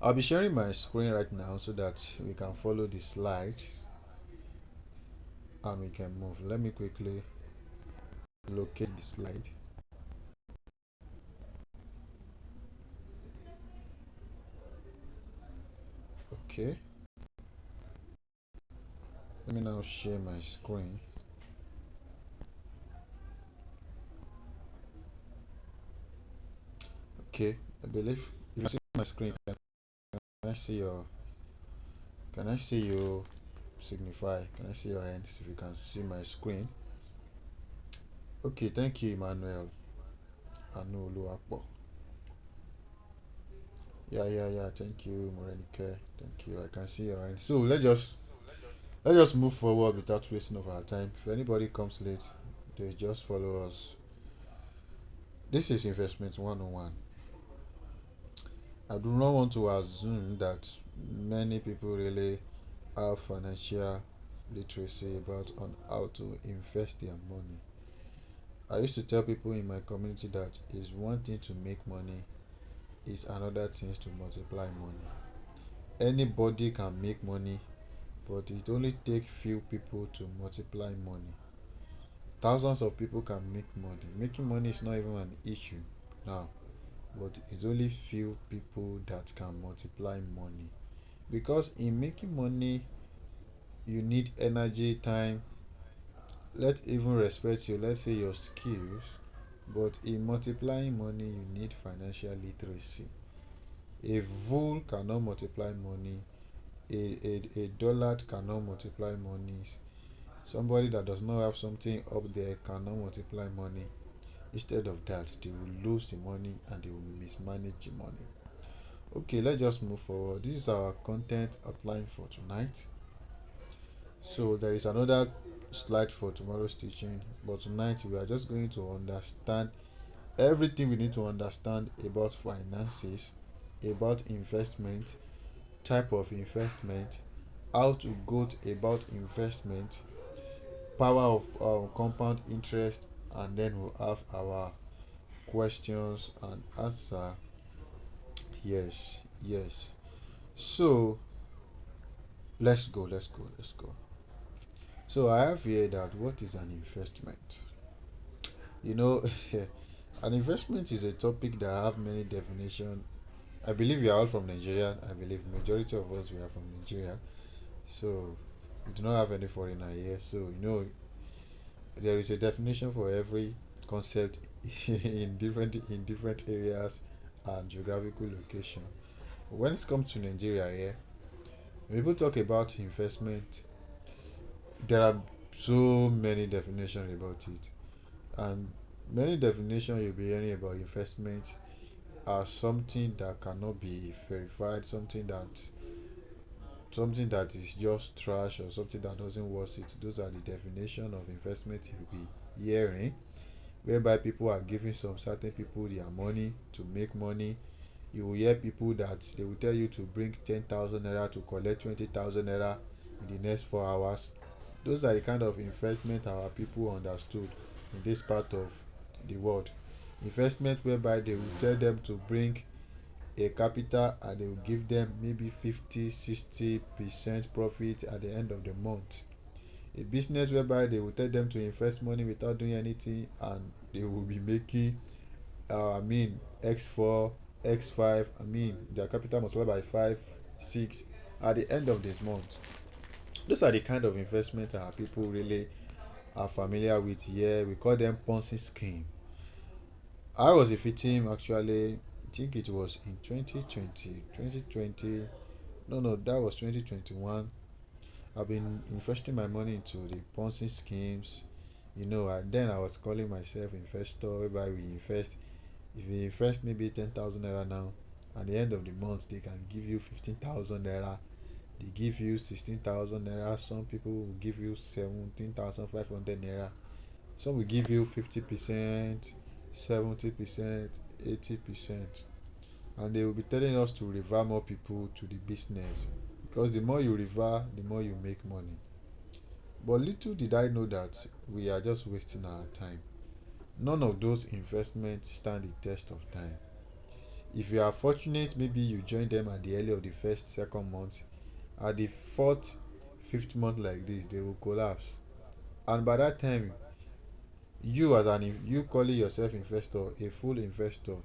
I'll be sharing my screen right now so that we can follow the slides and we can move. Let me quickly locate the slide. Okay, let me now share my screen. Okay, I believe if you see my screen, can I see your can I see you signify? Can I see your hands if you can see my screen? Okay, thank you, Emmanuel Anuoluwapo. Yeah. Thank you, Morenike. Thank you. I can see your hands. So let's just move forward without wasting of our time. If anybody comes late, they just follow us. This is investment 101. I do not want to assume that many people really have financial literacy about on how to invest their money. I used to tell people in my community that it's one thing to make money, it's another thing to multiply money. Anybody can make money, but it only takes few people to multiply money. Thousands of people can make money. Making money is not even an issue now, but it's only few people that can multiply money. Because in making money, you need energy, time, let's even respect you, let's say your skills. But in multiplying money, you need financial literacy. A fool cannot multiply money. A dullard cannot multiply money. Somebody that does not have something up there cannot multiply money. Instead of that, they will lose the money and they will mismanage the money. Okay, let's just move forward. This is our content outline for tonight. So there is another slide for tomorrow's teaching, but tonight we are just going to understand everything we need to understand about finances, about investment, type of investment, how to go about investment, power of compound interest, and then we'll have our questions and answer. Yes. So let's go. So I have here that what is an investment? You know, an investment is a topic that have many definitions. I believe we are all from Nigeria. I believe majority of us we are from Nigeria. So we do not have any foreigner here. So there is a definition for every concept in different areas and geographical location. When it comes to Nigeria here, when people talk about investment, there are so many definitions about it, and many definitions you'll be hearing about investment are something that cannot be verified, something that is just trash or something that doesn't worth it. Those are the definition of investment you'll be hearing, whereby people are giving some certain people their money to make money. You will hear people that they will tell you to bring 10,000 naira to collect 20,000 naira in the next 4 hours. Those are the kind of investment our people understood in this part of the world. Investment whereby they will tell them to bring a capital and they will give them maybe 50-60% profit at the end of the month. A business whereby they will tell them to invest money without doing anything and they will be making x4 x5, their capital multiplied by 5 6 at the end of this month. Those are the kind of investment our people really are familiar with here. We call them Ponzi scheme. I was a victim actually. I think it was in 2020. No, that was 2021. I've been investing my money into the Ponzi schemes. Then I was calling myself investor, whereby we invest. If you invest maybe 10,000 naira now, at the end of the month they can give you 15,000 naira. They give you 16,000 naira. Some people will give you 17,500 naira. Some will give you 50%, 70%, 80%, and they will be telling us to refer more people to the business, because the more you refer, the more you make money. But little did I know that we are just wasting our time. None of those investments stand the test of time. If you are fortunate, maybe you join them at the early of the first, second month. At the fourth, fifth month like this, they will collapse. And by that time, you as you calling yourself investor, a full investor,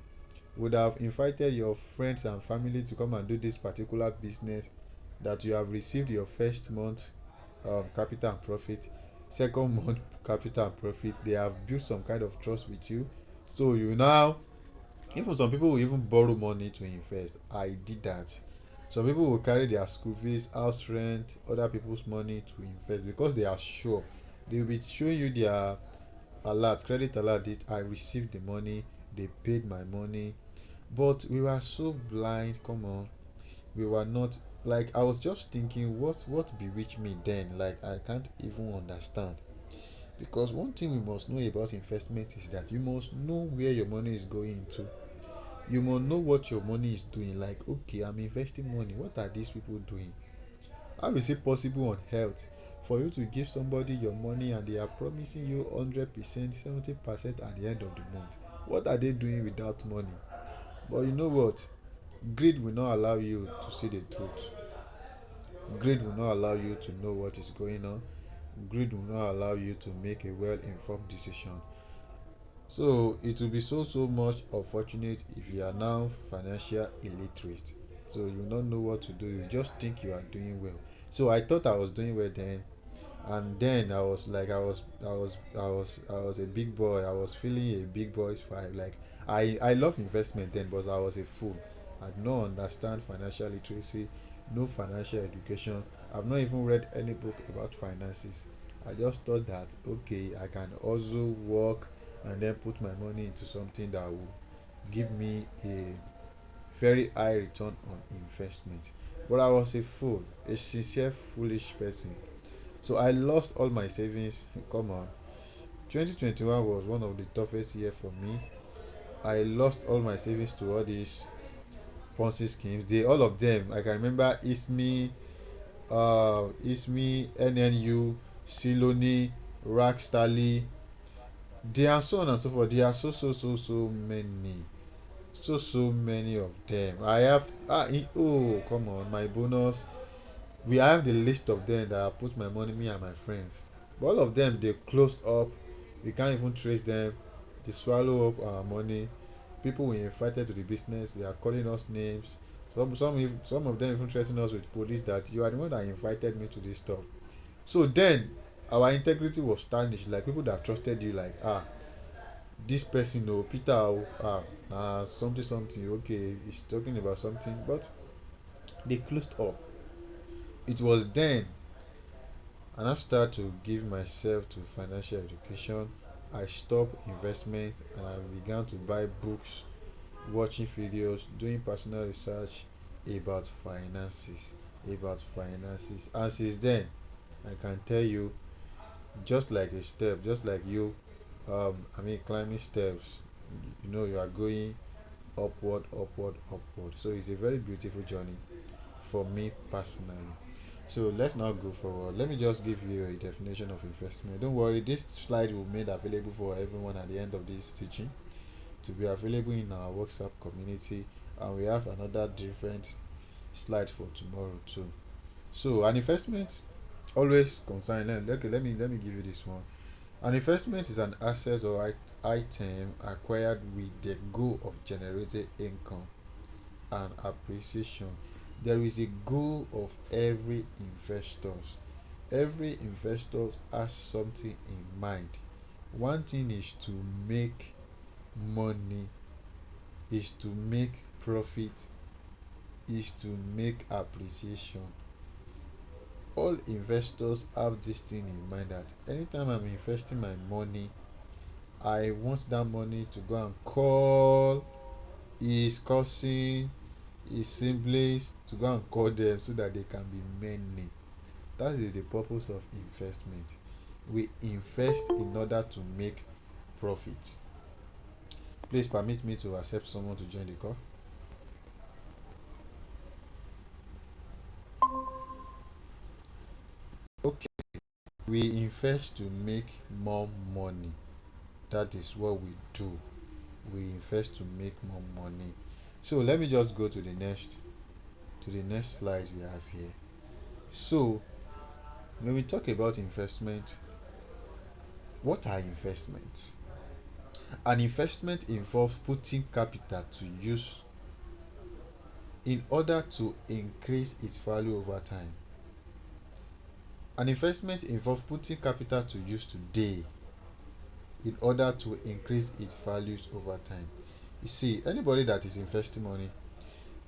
would have invited your friends and family to come and do this particular business that you have received your first month capital and profit, second month capital and profit. They have built some kind of trust with you. So you now, even some people will even borrow money to invest. I did that. Some people will carry their school fees, house rent, other people's money to invest because they are sure they will be showing you their alert, credit alert. That I received the money, they paid my money. But we were so blind. Come on, we were not, like, I was just thinking, what bewitched me then? Like, I can't even understand. Because one thing we must know about investment is that you must know where your money is going to. You must know what your money is doing. Like, okay, I'm investing money, what are these people doing? How is it possible on health for you to give somebody your money and they are promising you 100%, 70% at the end of the month? What are they doing without money? But you know what? Greed will not allow you to see the truth. Greed will not allow you to know what is going on. Greed will not allow you to make a well informed decision. So it will be so much unfortunate if you are now financial illiterate. So you don't know what to do. You just think you are doing well. So I thought I was doing well then, and then I was like, I was a big boy. I was feeling a big boy's vibe. Like, I love investment then, but I was a fool. I did not understand financial literacy, no financial education. I've not even read any book about finances. I just thought that okay, I can also work and then put my money into something that will give me a very high return on investment. But I was a fool, a sincere foolish person. So I lost all my savings. Come on. 2021 was one of the toughest years for me. I lost all my savings to all these Ponzi schemes. They all of them. I can remember ISME, NNU, Siloni, Rackstally. There are so on and so forth. There are so many. So many of them. I have oh come on, my bonus. We have the list of them that I put my money, me and my friends. But all of them they closed up. We can't even trace them. They swallow up our money. People we invited to the business, they are calling us names. Some of them even threatening us with police that you are the one that invited me to this stuff. So then our integrity was tarnished. Like, people that trusted you, like, this person, oh Peter, oh, something something, okay, he's talking about something, but they closed up. It was then and I started to give myself to financial education. I stopped investment and I began to buy books, watching videos, doing personal research about finances, and since then I can tell you, just like a step, just like you, climbing steps, you are going upward, upward. So it's a very beautiful journey for me personally. So let's now go forward. Let me just give you a definition of investment. Don't worry, this slide will be made available for everyone at the end of this teaching to be available in our WhatsApp community, and we have another different slide for tomorrow too. So an investment always concern. Okay, let me give you this one. An investment is an asset or item acquired with the goal of generating income and appreciation. There is a goal of every investor. Every investor has something in mind. One thing is to make money, is to make profit, is to make appreciation. All investors have this thing in mind, that anytime I'm investing my money, I want that money to go and call his cousin, his siblings, to go and call them so that they can be many. That is the purpose of investment. We invest in order to make profit. Please permit me to accept someone to join the call. Okay, we invest to make more money. That is what we do. We invest to make more money. So let me just go to the next slide we have here. So when we talk about investment, what are investments? An investment involves putting capital to use in order to increase its value over time. An investment involves putting capital to use today in order to increase its values over time. You see, anybody that is investing money,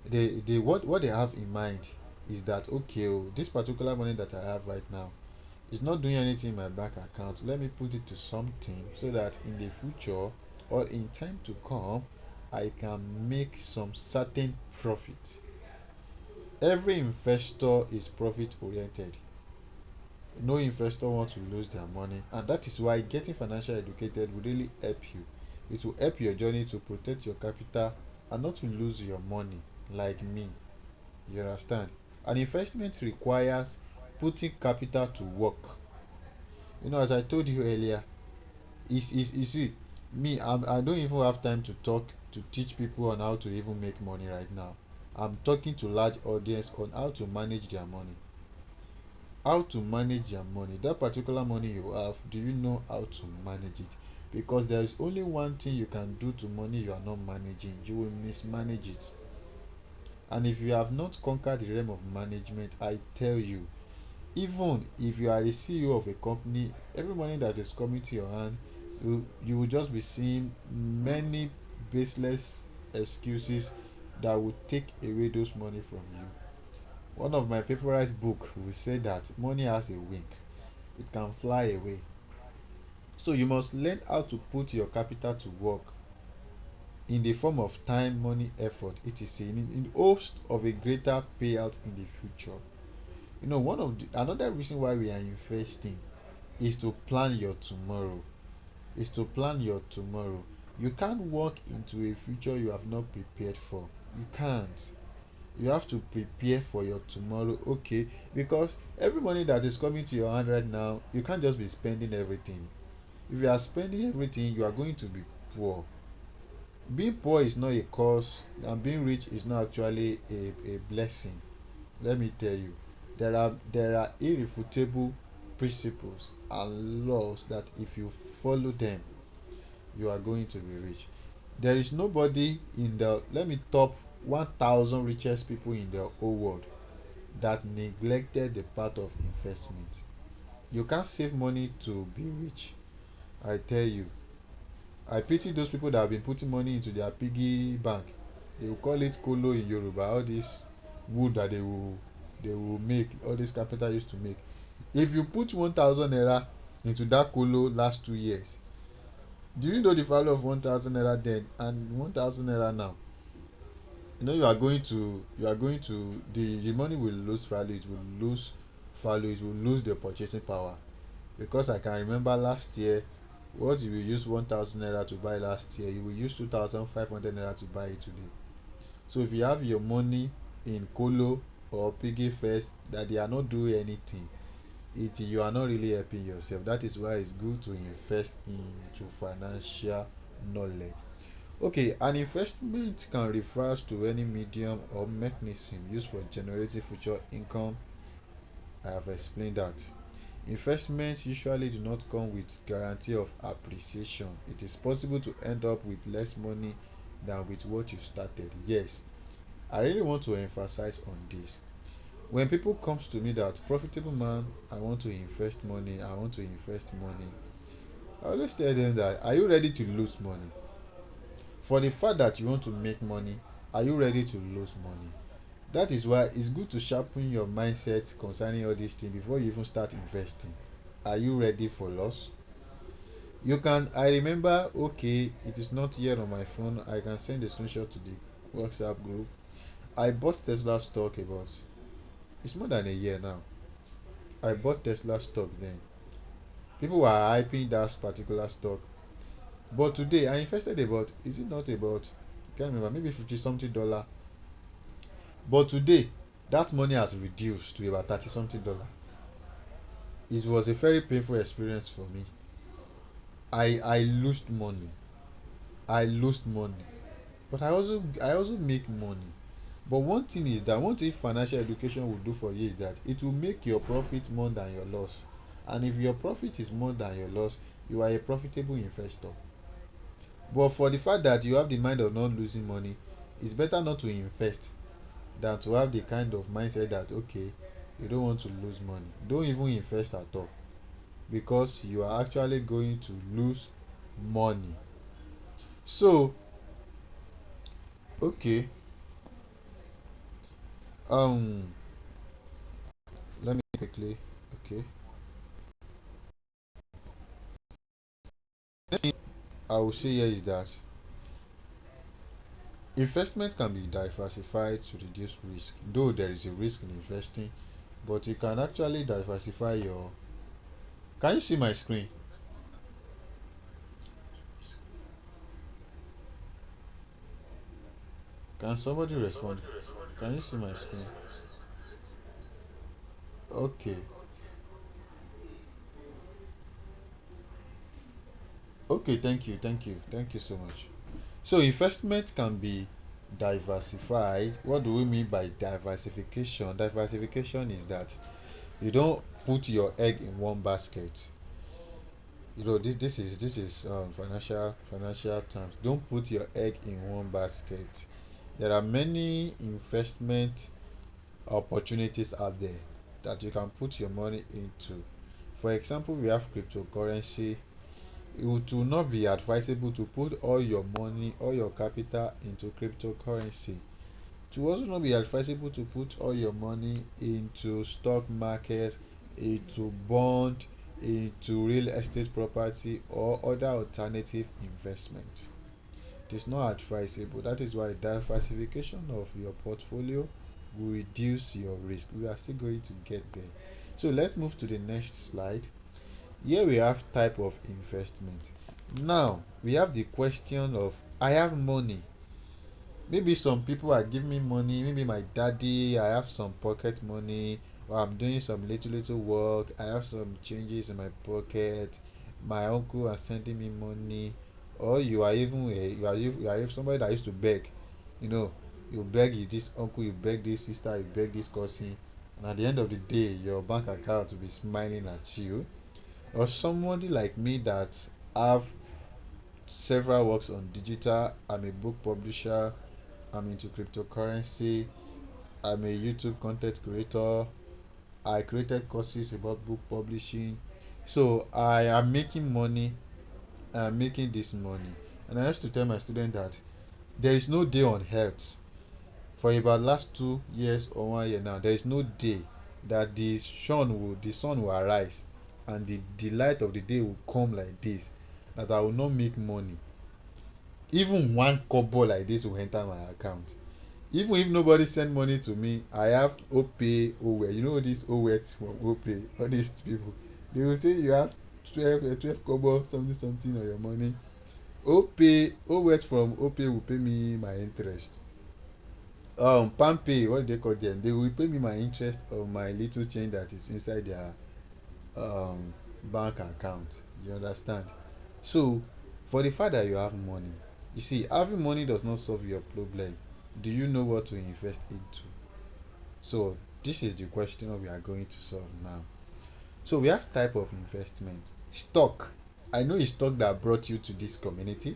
they what they have in mind is that, okay, oh, this particular money that I have right now is not doing anything in my bank account. Let me put it to something so that in the future or in time to come, I can make some certain profit. Every investor is profit oriented. No investor wants to lose their money, and that is why getting financially educated will really help you. It will help your journey to protect your capital and not to lose your money like me. You understand? An investment requires putting capital to work. As I told you earlier, is you see, me, I don't even have time to talk to teach people on how to even make money right now. I'm talking to large audience on how to manage their money. How to manage your money. That particular money you have, do you know how to manage it? Because there is only one thing you can do to money you are not managing. You will mismanage it. And if you have not conquered the realm of management, I tell you, even if you are the CEO of a company, every money that is coming to your hand, you will just be seeing many baseless excuses that will take away those money from you. One of my favorite book will say that money has a wing. It can fly away. So you must learn how to put your capital to work in the form of time, money, effort, etc. In hopes of a greater payout in the future. Another reason why we are investing is to plan your tomorrow. Is to plan your tomorrow. You can't walk into a future you have not prepared for. You can't. You have to prepare for your tomorrow, okay? Because every money that is coming to your hand right now, you can't just be spending everything. If you are spending everything, you are going to be poor. Being poor is not a curse, and being rich is not actually a blessing. Let me tell you, there are irrefutable principles and laws that if you follow them, you are going to be rich. There is nobody in the let me top 1,000 richest people in the whole world that neglected the part of investment. You can't save money to be rich. I tell you, I pity those people that have been putting money into their piggy bank. They will call it kolo in Yoruba. All this wood that they will make, all this capital used to make. If you put 1,000 naira into that kolo last 2 years, do you know the value of 1,000 naira then and 1,000 naira now? You are going to the money will lose value. It will lose value. It will lose the purchasing power. Because I can remember last year, what you will use 1,000 naira to buy last year, you will use 2,500 naira to buy it today. So if you have your money in kolo or piggy first that they are not doing anything, you are not really helping yourself. That is why it's good to invest into financial knowledge. Okay, an investment can refer to any medium or mechanism used for generating future income. I have explained that. Investments usually do not come with guarantee of appreciation. It is possible to end up with less money than with what you started. Yes, I really want to emphasize on this. When people comes to me that profitable man, I want to invest money, I want to invest money, I always tell them that, are you ready to lose money? For the fact that you want to make money, are you ready to lose money? That is why it's good to sharpen your mindset concerning all these things before you even start investing. Are you ready for loss? I remember, okay, it is not here on my phone. I can send a screenshot to the WhatsApp group. I bought Tesla stock about, it's more than a year now. I bought Tesla stock then. People were hyping that particular stock. But today I invested about, is it not about, I can't remember, maybe 50 something dollar. But today that money has reduced to about 30 something dollar. It was a very painful experience for me. I lost money. I lost money. but I also make money. But one thing is that one thing financial education will do for you is that it will make your profit more than your loss. And if your profit is more than your loss, you are a profitable investor. But for the fact that you have the mind of not losing money, it's better not to invest than to have the kind of mindset that okay, you don't want to lose money. Don't even invest at all, because you are actually going to lose money. So okay, um let me quickly, okay, next thing I will say here is that investment can be diversified to reduce risk. Though there is a risk in investing, but you can actually diversify your. Can you see my screen? Can somebody respond? Can you see my screen? Okay. Okay, thank you so much. So investment can be diversified. What do we mean by diversification? Diversification is that you don't put your egg in one basket. This is financial terms. Don't put your egg in one basket. There are many investment opportunities out there that you can put your money into. For example, we have cryptocurrency. It will not be advisable to put all your money, all your capital into cryptocurrency. It will also not be advisable to put all your money into stock market, into bond, into real estate property or other alternative investment. It is not advisable. That is why diversification of your portfolio will reduce your risk. We are still going to get there. So let's move to the next slide. Here we have type of investment. Now we have the question of I have money. Maybe some people are giving me money, maybe my daddy, I have some pocket money, or I'm doing some little work, I have some changes in my pocket, my uncle are sending me money, or you are even you are somebody that used to beg, you know, you beg this uncle, you beg this sister, you beg this cousin, and at the end of the day your bank account will be smiling at you. Or somebody like me that have several works on digital. I'm a book publisher, I'm into cryptocurrency, I'm a YouTube content creator, I created courses about book publishing. So I am making money, I'm making this money. And I used to tell my student that there is no day on earth for about last 2 years or 1 year now, there is no day that the sun will arise and the light of the day will come like this, that I will not make money. Even one kobo like this will enter my account. Even if nobody send money to me, I have Opay, Owe. You know this Owe from Opay. All these people, they will say you have 12 kobo something something on your money. Opay, Owe from Opay will pay me my interest. Palmpay, what do they call them? They will pay me my interest on my little change that is inside their um bank account. You understand? So for the fact that you have money, you see, having money does not solve your problem. Do you know what to invest into? So this is the question we are going to solve now. So we have type of investment. Stock. I know it's stock that brought you to this community.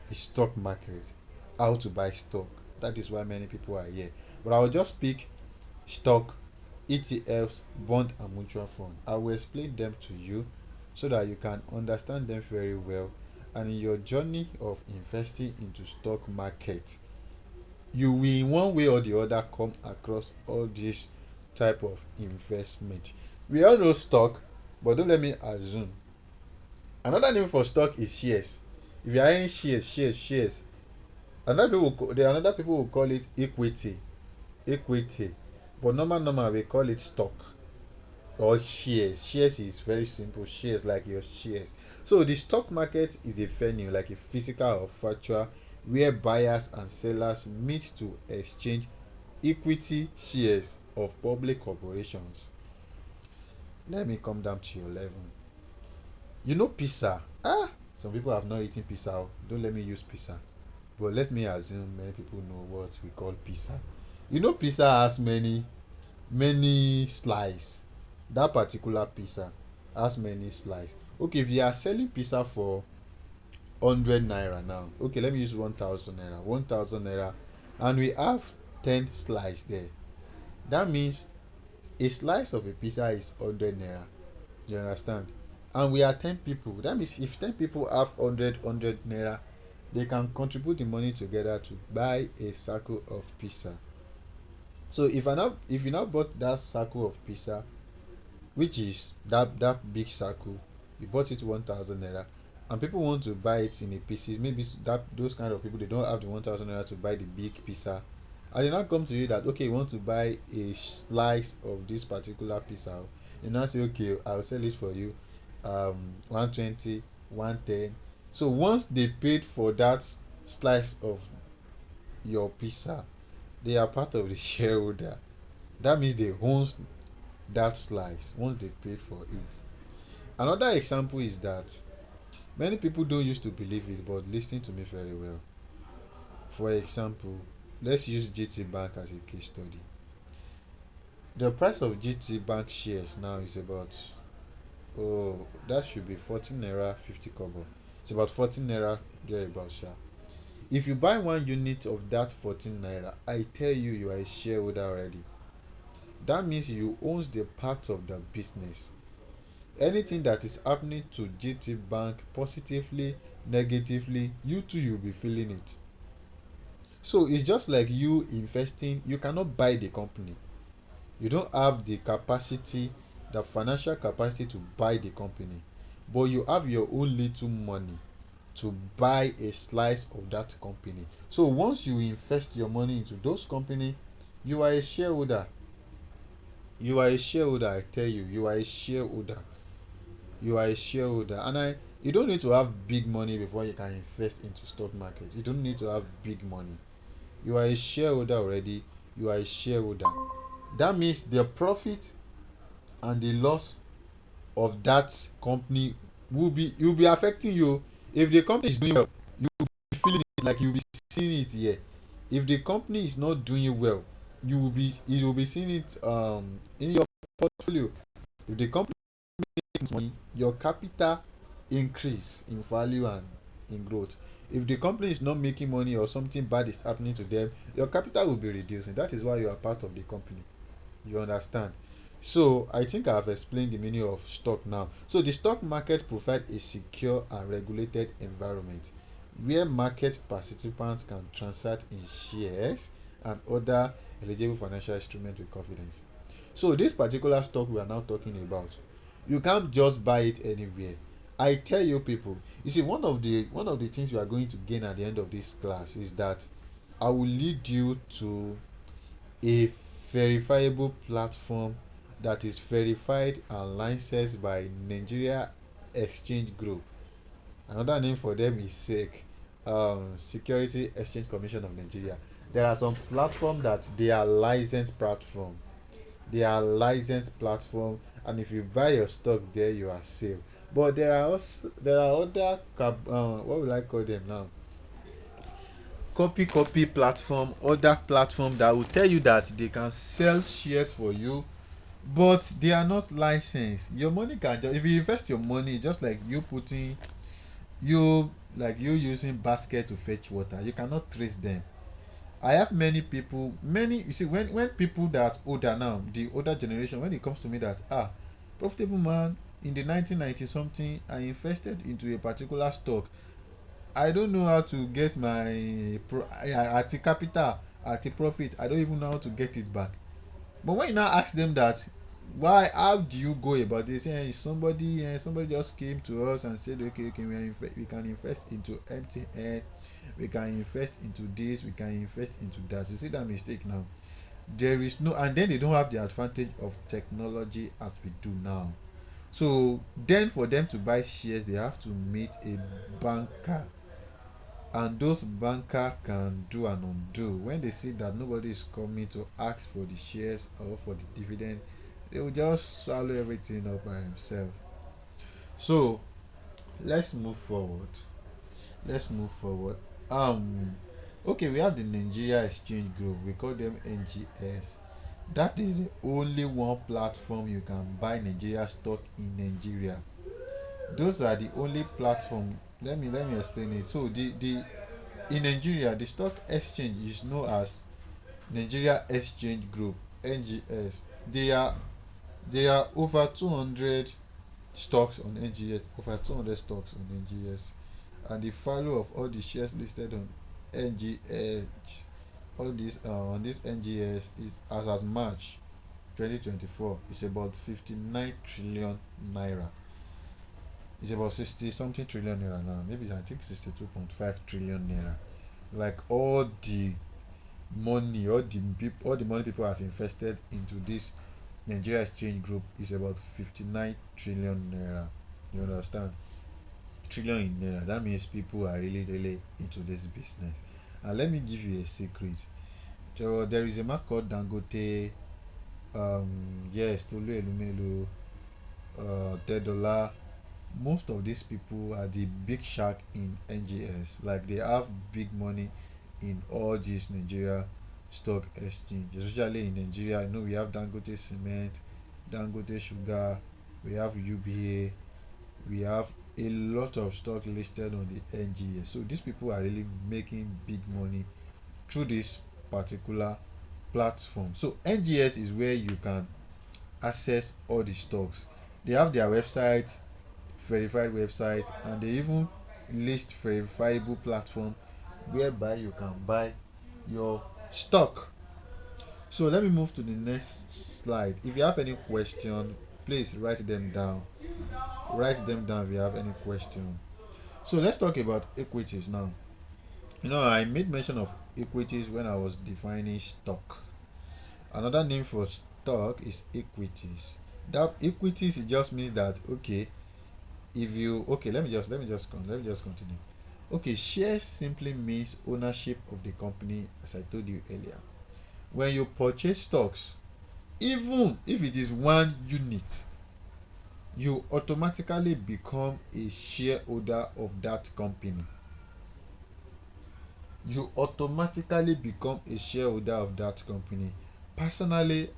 The stock market. How to buy stock. That is why many people are here. But I will just pick stock, ETFs, bond, and mutual fund. I will explain them to you so that you can understand them very well. And in your journey of investing into stock market, you will in one way or the other come across all these type of investment. We all know stock, but don't let me assume. Another name for stock is shares. If you are any shares. Another people will call it equity, but normal we call it stock or shares is very simple, shares like your shares. So the stock market is a venue, like a physical or virtual, where buyers and sellers meet to exchange equity shares of public corporations. Let me come down to your level. You know pizza? Some people have not eaten pizza. Don't let me use pizza. but let me assume many people know what we call pizza. You know, pizza has many slices. That particular pizza has many slices. Okay, if you are selling pizza for 100 naira now, okay, let me use 1,000 naira, 1,000 naira, and we have 10 slices there. That means a slice of a pizza is 100 naira. You understand? And we are 10 people. That means if 10 people have 100 naira, they can contribute the money together to buy a circle of pizza. So if you now bought that circle of pizza, which is that big circle, you bought it 1,000 naira, and people want to buy it in a pieces. Maybe that those kind of people, they don't have the 1,000 naira to buy the big pizza, and they now come to you that, okay, you want to buy a slice of this particular pizza. You now say, okay, I'll sell it for you 120, 110. So once they paid for that slice of your pizza, they are part of the shareholder. That means they own that slice once they paid for it. Another example is that many people don't used to believe it, but listen to me very well. For example, let's use GT Bank as a case study. The price of GT Bank shares now is about, oh, that should be 14 naira 50 kobo. It's about 14 naira thereabout, sha. If you buy one unit of that 14 naira, I tell you, you are a shareholder already. That means you own the part of the business. Anything that is happening to GT Bank, positively, negatively, you too, you'll be feeling it. So it's just like you investing. You cannot buy the company. You don't have the capacity, the financial capacity to buy the company, but you have your own little money to buy a slice of that company. So once you invest your money into those company, you are a shareholder. You are a shareholder, I tell you, you are a shareholder. You are a shareholder. And you don't need to have big money before you can invest into stock market. You don't need to have big money. You are a shareholder already. You are a shareholder. That means the profit and the loss of that company will be affecting you. If the company is doing well, you will be feeling it, like you'll be seeing it here. If the company is not doing well, you will be seeing it in your portfolio. If the company makes money, your capital increase in value and in growth. If the company is not making money or something bad is happening to them, your capital will be reducing. That is why you are part of the company. You understand? So I think I have explained the meaning of stock now. So the stock market provides a secure and regulated environment where market participants can transact in shares and other eligible financial instruments with confidence. So this particular stock we are now talking about, you can't just buy it anywhere. I tell you people, you see, one of the things you are going to gain at the end of this class is that I will lead you to a verifiable platform that is verified and licensed by Nigeria Exchange Group. Another name for them is SEC, Security Exchange Commission of Nigeria. There are some platform that they are licensed platform. They are licensed platform, and if you buy your stock there, you are safe. But there are other what will I call them now? Copy platform, other platform that will tell you that they can sell shares for you, but they are not licensed. Your money can just, if you invest your money, just like you using basket to fetch water, you cannot trace them. I have many people, you see, when people that older now, the older generation, when it comes to me that, profitable man, in the 1990 something, I invested into a particular stock. I don't know how to get my at the capital, at the profit. I don't even know how to get it back. But when you now ask them that, why, how do you go about this? Somebody just came to us and said, okay, we can invest into MTN, we can invest into this, we can invest into that. You see that mistake now? There is no, and then they don't have the advantage of technology as we do now. So then for them to buy shares, they have to meet a banker, and those banker can do and undo. When they see that nobody is coming to ask for the shares or for the dividend, they will just swallow everything up by themselves. So let's move forward. Let's move forward. Okay, we have the Nigeria Exchange Group. We call them NGS. That is the only one platform you can buy Nigeria stock in Nigeria. Those are the only platform. Let me explain it. So the in Nigeria, the stock exchange is known as Nigeria Exchange Group (NGS). There are over 200 stocks on NGS, over 200 stocks on NGS, and the value of all the shares listed on NGS, all this on this NGS is as at March 2024 is about 59 trillion naira. It's about 60 something trillion naira now. Maybe I think 62.5 trillion naira. Like all the money people have invested into this Nigeria Exchange Group is about 59 trillion naira. You understand? Trillion in naira. That means people are really into this business. And let me give you a secret. There is a man called Dangote, yes, Tolu Elumelu, Tedola. Most of these people are the big shark in NGS. Like they have big money in all these Nigeria stock exchange, especially in Nigeria. You know, we have Dangote Cement, Dangote Sugar, we have UBA, we have a lot of stock listed on the NGS. So these people are really making big money through this particular platform. So NGS is where you can access all the stocks. They have their website, verified website, and they even list verifiable platform whereby you can buy your stock. So let me move to the next slide. If you have any question, please write them down. Write them down if you have any question. So let's talk about equities now. You know, I made mention of equities when I was defining stock. Another name for stock is equities. That equities, it just means that, okay, if you okay let me just continue. Okay, shares simply means ownership of the company, as I told you earlier. When you purchase stocks, even if it is one unit, you automatically become a shareholder of that company. You automatically become a shareholder of that company. Personally,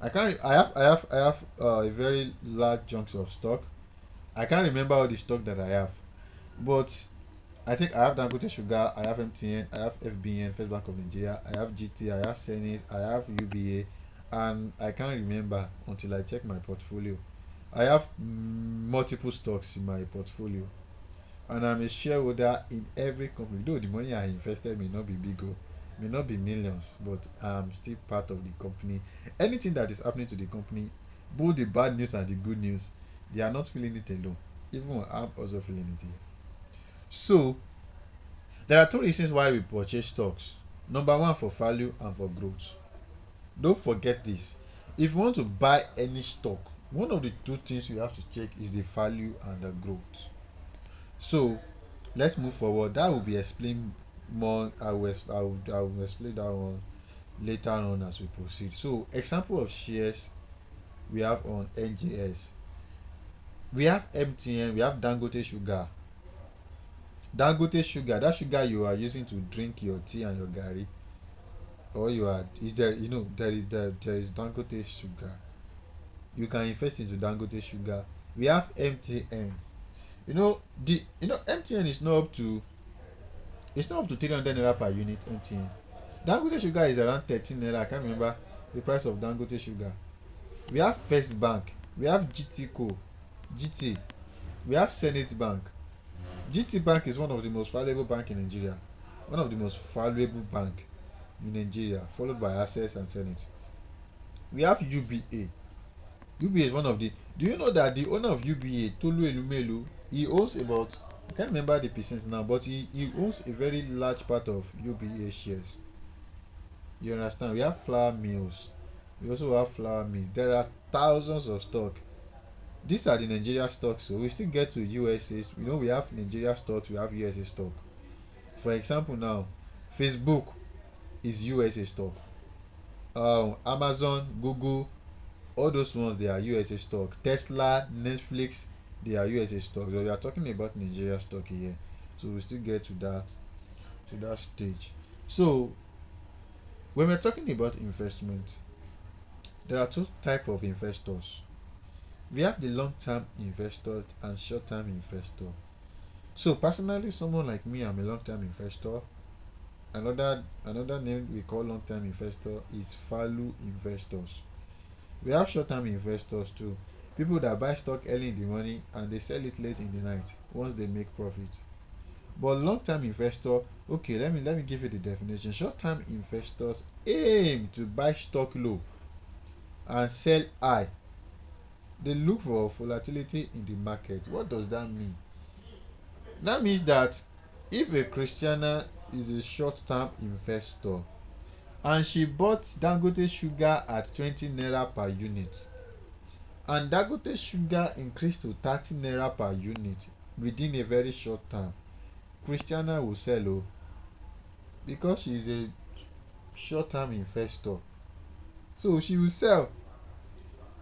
I can't I have a very large chunks of stock. I can't remember all the stock that I have, but I think I have Dangote Sugar, I have MTN, I have FBN, First Bank of Nigeria, I have GT, I have Senate, I have UBA, and I can't remember until I check my portfolio. I have multiple stocks in my portfolio, and I'm a shareholder in every company. Though the money I invested may not be big, may not be millions, but I'm still part of the company. Anything that is happening to the company, both the bad news and the good news, they are not feeling it alone. Even I'm also feeling it here. So there are two reasons why we purchase stocks. Number one, for value and for growth. Don't forget this. If you want to buy any stock, one of the two things you have to check is the value and the growth. So let's move forward. That will be explained more. I will explain that one later on as we proceed. So example of shares we have on NGS. We have MTN, we have Dangote Sugar. Dangote Sugar, that sugar you are using to drink your tea and your garri, or you are is there you know there is Dangote Sugar. You can invest into Dangote Sugar. We have MTN. MTN is not up to, it's not up to 300 naira per unit. MTN, Dangote Sugar is around 13 naira. I can't remember the price of Dangote Sugar. We have First Bank, we have GT, we have Senate Bank. GT Bank is one of the most valuable bank in Nigeria, one of the most valuable bank in Nigeria, followed by Access and Senate. We have UBA. UBA is one of the, do you know that the owner of UBA, Tolu Elumelu, he owns about, I can't remember the percent now, but he owns a very large part of UBA shares. You understand? We have flour mills. We also have flour mills. There are thousands of stock. These are the Nigeria stocks. So we still get to USA. We have Nigeria stocks, we have USA stock. For example, now Facebook is USA stock. Amazon, Google, all those ones, they are USA stock. Tesla, Netflix, they are USA stock. So we are talking about Nigeria stock here. So we still get to that stage. So when we're talking about investment, there are two types of investors. We have the long-term investor and short-term investor. So personally, someone like me, I'm a long-term investor. Another name we call long-term investor is value investors. We have short-term investors too. People that buy stock early in the morning and they sell it late in the night once they make profit. But long-term investor, okay, let me give you the definition. Short-term investors aim to buy stock low and sell high. They look for volatility in the market. What does that mean? That means that if a Christiana is a short-term investor and she bought Dangote sugar at 20 naira per unit and Dangote sugar increased to 30 naira per unit within a very short time, Christiana will sell because she is a short-term investor. So she will sell.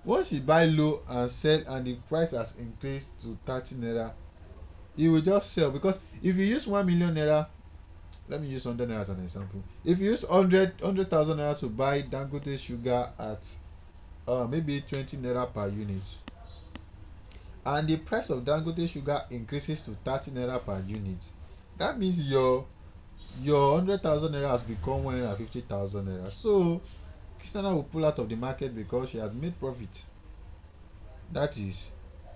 Once she buy low and sell and the price has increased to 30 naira, he will just sell. Because if you use 1 million naira, let me use 100 naira as an example. If you use 100,000 naira to buy Dangote sugar at maybe 20 naira per unit, and the price of Dangote sugar increases to 30 naira per unit, that means your 100,000 naira has become 150,000 naira. So Christiana will pull out of the market because she has made profit. That is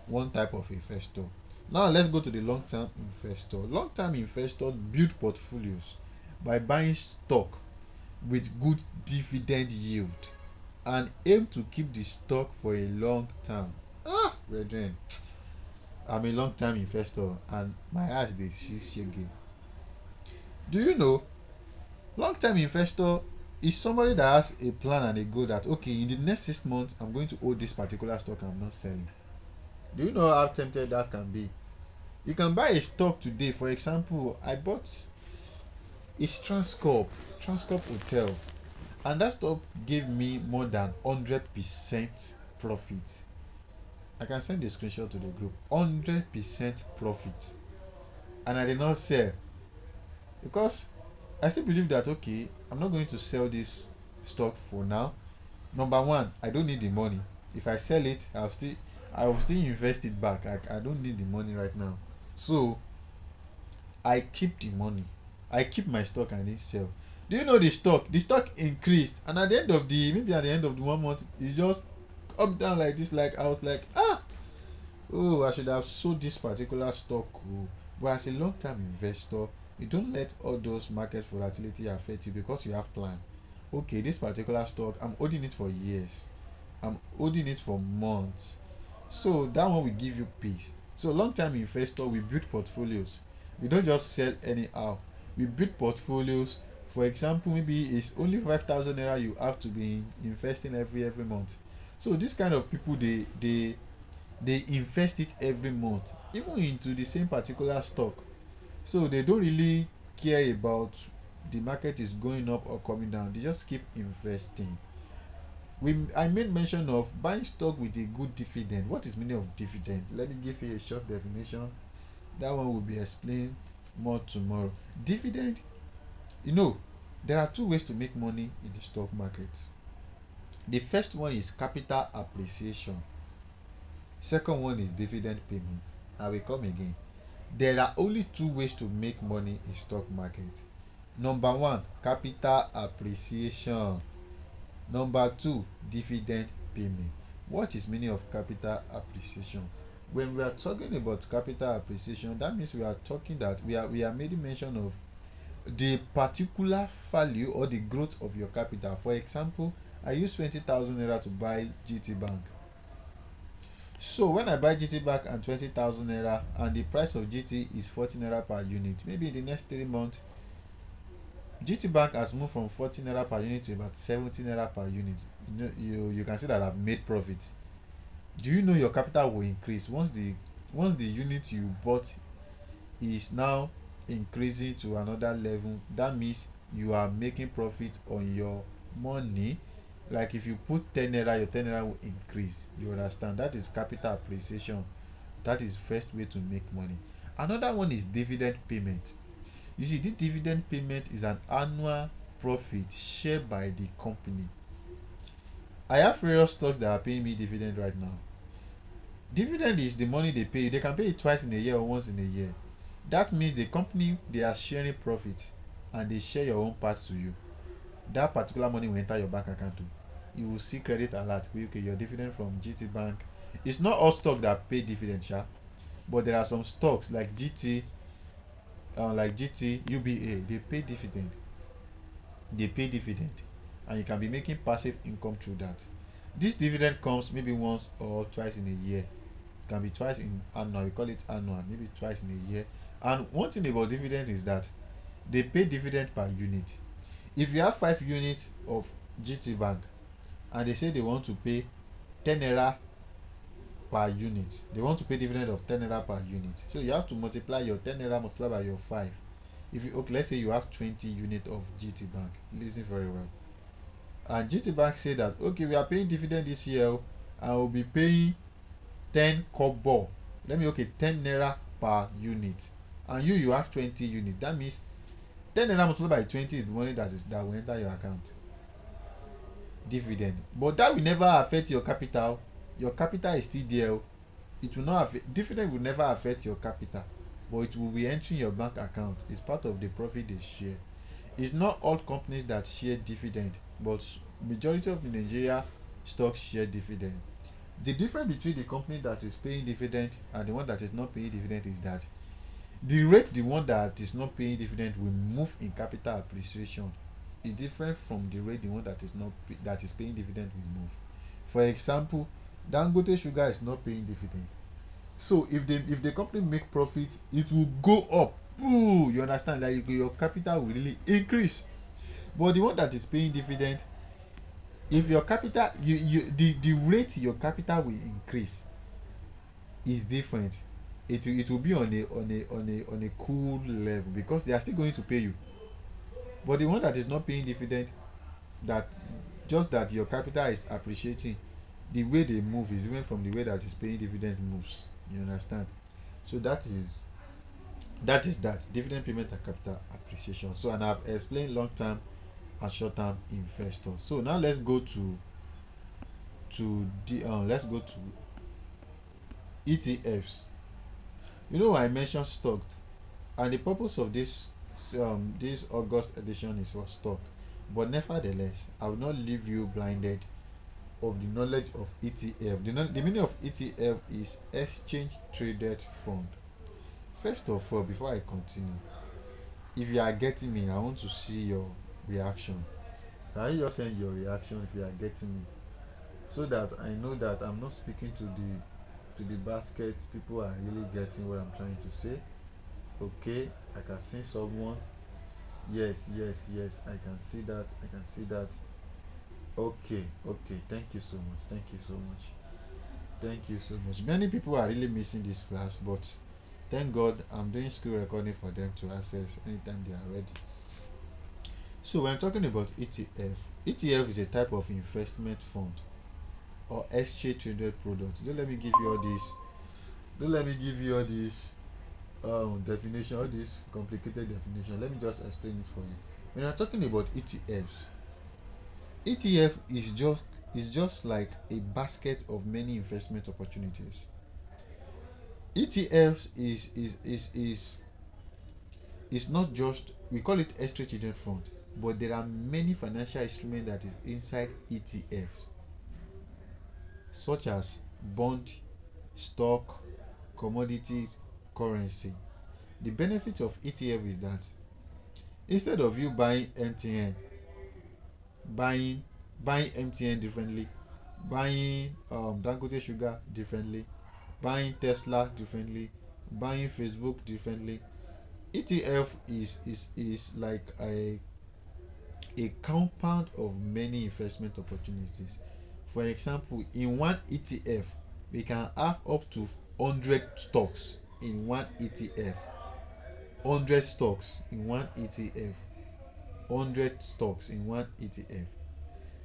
one type of investor. Now let's go to the long-term investor. Long-term investors build portfolios by buying stock with good dividend yield and aim to keep the stock for a long term. Brethren, I'm a long-term investor and my eyes dey see shege. Do you know long-term investor is somebody that has a plan and a goal that okay, in the next 6 months I'm going to hold this particular stock and I'm not selling. Do you know how tempted that can be? You can buy a stock today. For example, I bought a Transcorp Hotel, and that stock gave me more than 100% profit. I can send a screenshot to the group. 100% profit, and I did not sell because I still believe that okay, I'm not going to sell this stock for now. Number one, I don't need the money. If I sell it, I will still invest it back. I don't need the money right now. So I keep the money. I keep my stock and didn't sell. Do you know the stock? The stock increased, and at the end of the 1 month, it just up down like this. Like I was like, I should have sold this particular stock. But as a long-term investor, you don't let all those market volatility affect you because you have plan. Okay, this particular stock, I'm holding it for years. I'm holding it for months. So that one will give you peace. So long-term investor, we build portfolios. We don't just sell anyhow. We build portfolios. For example, maybe it's only 5,000 naira you have to be investing every month. So this kind of people, they invest it every month, even into the same particular stock. So they don't really care about the market is going up or coming down. They just keep investing. I made mention of buying stock with a good dividend. What is meaning of dividend? Let me give you a short definition. That one will be explained more tomorrow. Dividend, there are two ways to make money in the stock market. The first one is capital appreciation. Second one is dividend payment. I will come again. There are only two ways to make money in stock market. Number one, capital appreciation. Number two, dividend payment. What is meaning of capital appreciation? When we are talking about capital appreciation, that means we are talking that we are making mention of the particular value or the growth of your capital. For example, I use 20,000 naira to buy GT Bank. So when I buy GT Bank at 20,000 naira and the price of GT is 40 naira per unit, maybe in the next 3 months, GT Bank has moved from 40 naira per unit to about 70 naira per unit. You can see that I've made profit. Do you know your capital will increase once the unit you bought is now increasing to another level? That means you are making profit on your money. Like if you put 10 naira, your 10 naira will increase. You understand? That is capital appreciation. That is first way to make money. Another one is dividend payment. You see, this dividend payment is an annual profit shared by the company. I have various stocks that are paying me dividend right now. Dividend is the money they pay you. They can pay you twice in a year or once in a year. That means the company, they are sharing profit and they share your own part to you. That particular money will enter your bank account too. You will see credit alert. Okay, your dividend from GT Bank. It's not all stock that pay dividend, sha, but there are some stocks like GT, UBA. They pay dividend. They pay dividend, and you can be making passive income through that. This dividend comes maybe once or twice in a year. It can be twice in annual. We call it annual. Maybe twice in a year. And one thing about dividend is that they pay dividend per unit. If you have 5 units of GT Bank and they say they want to pay 10 naira per unit, they want to pay dividend of 10 naira per unit, so you have to multiply your 10 naira multiply by your 5. If you, okay, let's say you have 20 units of GT Bank, listen very well, and GT Bank say that okay, we are paying dividend this year and we'll be paying 10 kobo, let me, okay, 10 naira per unit, and you have 20 units. That means 10 naira multiplied by 20 is the money that will enter your account, dividend. But that will never affect your capital. Your capital is still there. It will not affect, dividend will never affect your capital, but it will be entering your bank account. It's part of the profit they share. It's not all companies that share dividend, but majority of the Nigeria stocks share dividend. The difference between the company that is paying dividend and the one that is not paying dividend is that the rate the one that is not paying dividend will move in capital appreciation is different from the rate the one that is not that is paying dividend will move. For example, Dangote Sugar is not paying dividend, so if the company make profit, it will go up. Ooh, you understand that, like, your capital will really increase. But the one that is paying dividend, if your capital, the rate your capital will increase is different. It will be on a cool level because they are still going to pay you. But the one that is not paying dividend, that just that your capital is appreciating, the way they move is different from the way that is paying dividend moves. You understand? So that dividend payment and capital appreciation. So, and I've explained long term and short term investors. So now let's go to ETFs. You know, I mentioned stock, and the purpose of this August edition is for stock. But nevertheless, I will not leave you blinded of the knowledge of ETF. The meaning of ETF is exchange traded fund. First of all, before I continue, if you are getting me, I want to see your reaction. Can you just send your reaction if you are getting me, so that I know that I'm not speaking to the basket. People are really getting what I'm trying to say. Okay, I can see someone. Yes, yes, yes, I can see that. I can see that. Okay, okay. Thank you so much. Thank you so much. Thank you so much. Many people are really missing this class, but thank God I'm doing screen recording for them to access anytime they are ready. So when I'm talking about ETF is a type of investment fund or exchange traded product. Don't let me give you all this. Don't let me give you all this definition, all this complicated definition. Let me just explain it for you. When I'm talking about ETF is just like a basket of many investment opportunities. ETFs is not just, we call it exchange traded fund, but there are many financial instruments that is inside ETFs, such as bond, stock, commodities, currency. The benefit of ETF is that instead of you buying MTN differently, buying Dangote Sugar differently, buying Tesla differently, buying Facebook differently, ETF is like a compound of many investment opportunities. For example, in one ETF, we can have up to 100 stocks in one ETF. 100 stocks in one ETF. 100 stocks in one ETF.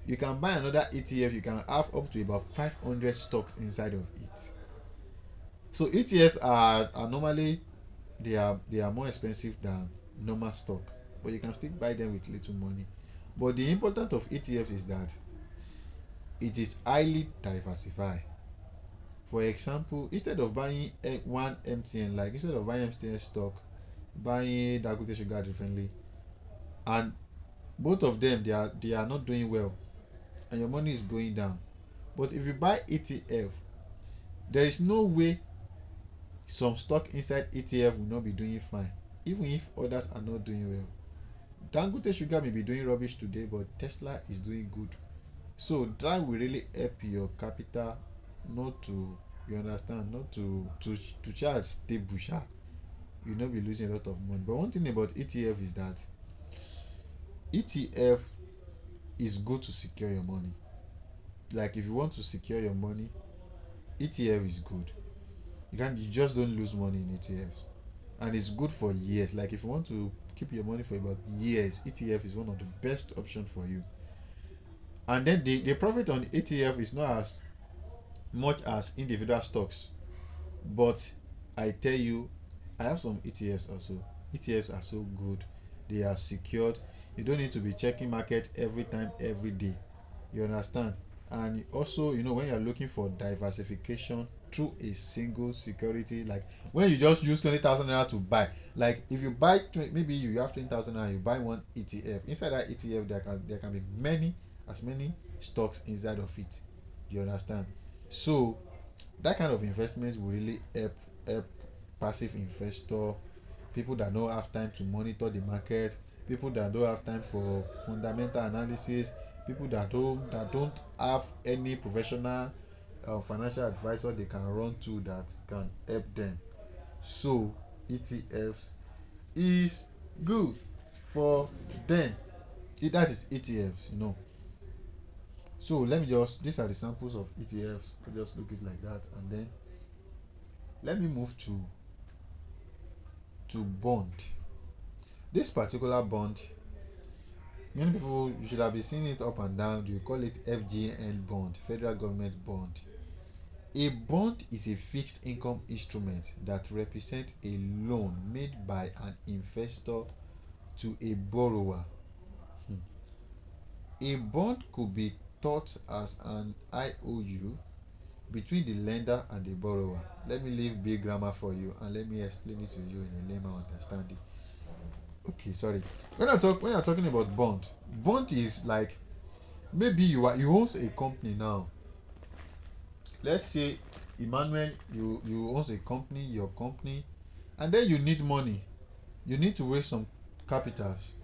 You can buy another ETF, you can have up to about 500 stocks inside of it. So ETFs are normally, they are more expensive than normal stock, but you can still buy them with little money. But the importance of ETF is that it is highly diversified. For example, instead of buying one MTN, like instead of buying MTN stock, buying Dangote Sugar differently, and both of them they are not doing well, and your money is going down. But if you buy ETF, there is no way some stock inside ETF will not be doing fine, even if others are not doing well. Dangote Sugar may be doing rubbish today, but Tesla is doing good. So that will really help your capital, not to, you understand, not to charge stable sha. You will not be losing a lot of money. But one thing about ETF is that ETF is good to secure your money. Like if you want to secure your money, ETF is good. You just don't lose money in ETFs, and it's good for years. Like if you want to keep your money for about years, ETF is one of the best options for you. And then the profit on ETF is not as much as individual stocks, but I tell you, I have some ETFs also. ETFs are so good, they are secured. You don't need to be checking market every time every day. You understand? And also, when you're looking for diversification through a single security, like when you just use 20,000 naira to buy, like if you buy maybe you have 20,000 naira, you buy one ETF. Inside that ETF, there can be many stocks inside of it. You understand? So that kind of investment will really help passive investor, people that don't have time to monitor the market, people that don't have time for fundamental analysis, people that don't have any professional financial advisor they can run to that can help them. So ETFs is good for them. That is ETFs. So let me just, these are the samples of ETFs. Just look it like that, and then let me move to bond. This particular bond, many people, you should have been seeing it up and down. You call it FGN bond, federal government bond. A bond is a fixed income instrument that represents a loan made by an investor to a borrower. A bond could be thought as an IOU between the lender and the borrower. Let me leave big grammar for you and let me explain it to you in a layman understanding. Okay, sorry. When you're talking about bond is like, maybe you own a company now. Let's say Emmanuel, you own a company, your company, and then you need money. You need to raise some capitals,